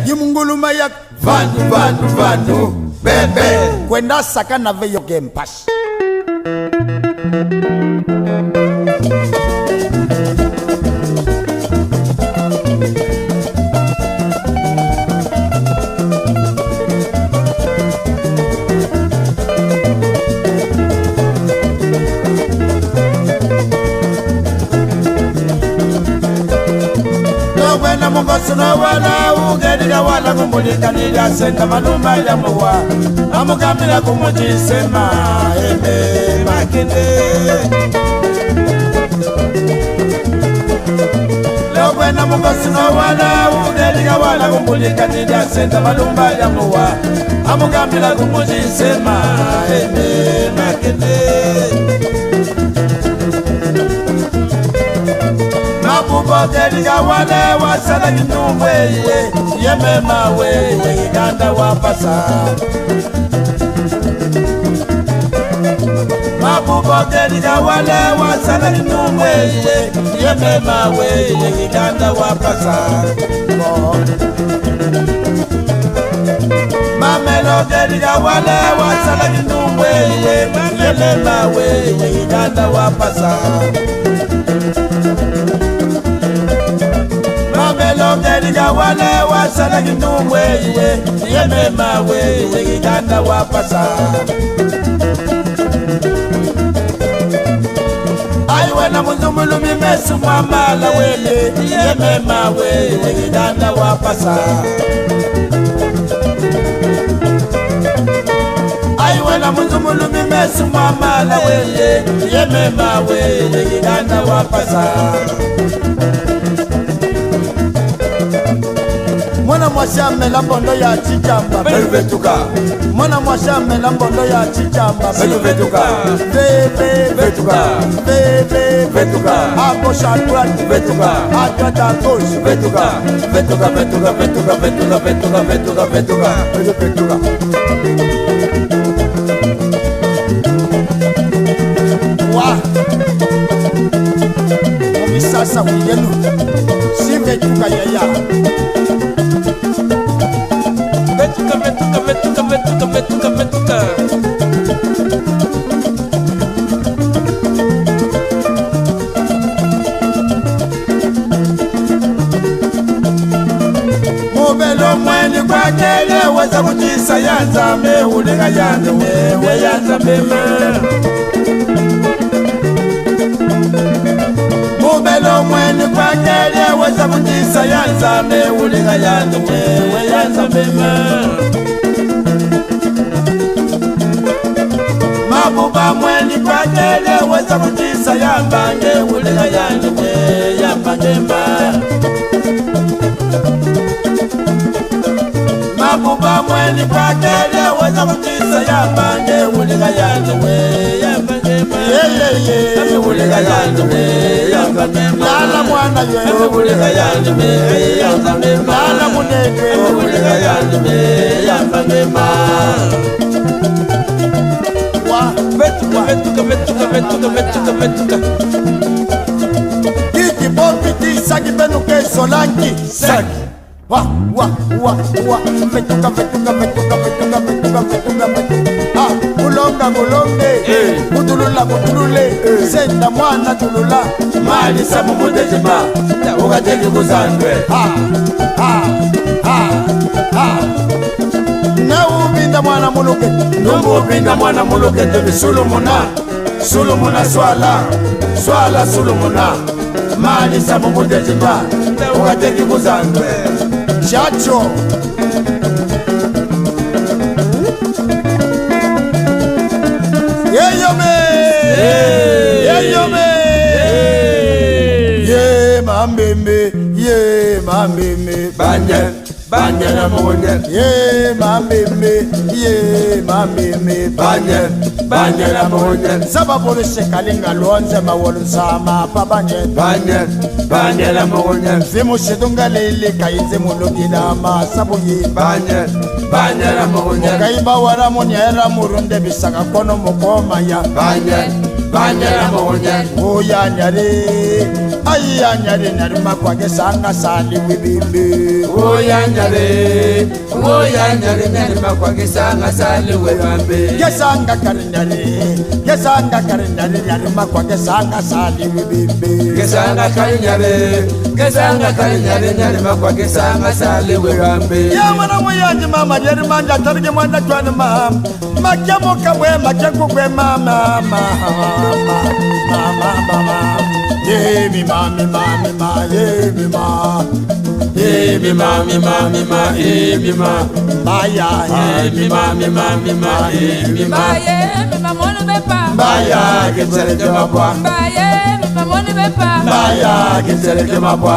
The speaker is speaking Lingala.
Yimunguluma yak vanu bebe kwenda saka na veyo game pass. Suna wala ugedira wala kumulika nila senga maluma ya mwa amukamila kumujisema eme makinde leo kwena mungo suna wala ugedira wala kumulika nila senga maluma ya mwa amukamila kumujisema eme makinde Mabubogeriga wale wasala kitumwe yemema we ganda wapasa Mabubogeriga wale wasala kitumwe yemema we ganda wapasa Mamelogeriga wale wasala kitumwe yemema we ganda wapasa Mamelogeriga wale wasala kitumwe yemema we ganda wapasa Aiwe na muzumulu mimesu mwamala wele yemema we ganda wapasa Aiwe na muzumulu mimesu mwamala wele yemema we ganda wapasa Mwana mwashame la mbondo ya chichamba Belu vetuka Mwana mwashame la mbondo ya chichamba Belu vetuka Bebe Vetuka Bebe Vetuka Akosha atwat Vetuka Atwat akosha Vetuka Vetuka Vetuka Vetuka Vetuka Vetuka Vetuka Vetuka Vetuka Wa Omisasa wiyenu Si vetuka yaya Vetuka Vetuka Vetuka Vetuka Vetuka Vetuka Mubelo mweni kwa kele weza kutisa yanza mehulika yanza wewe yanza mema Mubelo mweni kwa kele weza kutisa yanza mehulika yanza wewe yanza mema Mabuba mweni kwa kele weza kutisa yamba ngehulika yanza wewe yamba ngema Mabuba mweni kwa kele weza kutisa yamba ngehulika yanza wewe yamba ngema Yeye Ulika yanzu me yamba mema Lala mwana yoyo Ulika yanzu me yamba mema Lala muneke Ulika yanzu me yamba mema Wa Vetuka Vetuka Vetuka Vetuka Vetuka Vetuka Kiki bopi ti sagi benuke solanki Sagi Wa Vetuka Vetuka Vetuka Vetuka Vetuka Vetuka Vetuka Kulonga Kutulula kutulule Senda mwana tulula Mali samu mudejima Ukateki kuzandwe Na ubinda mwana muluke Numbu upinda mwana muluke Tumi sulumuna Sulumuna Swala sulumuna Mali samu mudejima Ukateki kuzandwe Chacho Yeyome Ye mambeme Banye na mwonye Ye mambeme Banye na mwonye Sababu lishekalinga luonze mawolu sama pabanye Banye na mwonye Zimu shidunga lili kaize mulugila masabu yi Banye na mwonye Kaiba wara munyera murunde bisaka kono mukoma ya Banyara Monyan, Oya nyare, aya nyare nyare makwage sanga sali wibimbi. Oya nyare makwage sanga sali wibambe. Gesanga kare nyare makwage sanga sali wibimbi. Gesanga kare nyare makwage sanga sali wibambe. Ya mana moyaji mama nyare manja tarige manda twana mama. Makemo kamwe makeko kwe mama. Ye mi ma, ye mi ma. Ye mi ma, Baya, ye mi ma, Baye, mi mamone bepa. Baya, get select my boy. Baye, mi mamone bepa. Baya, get select my boy.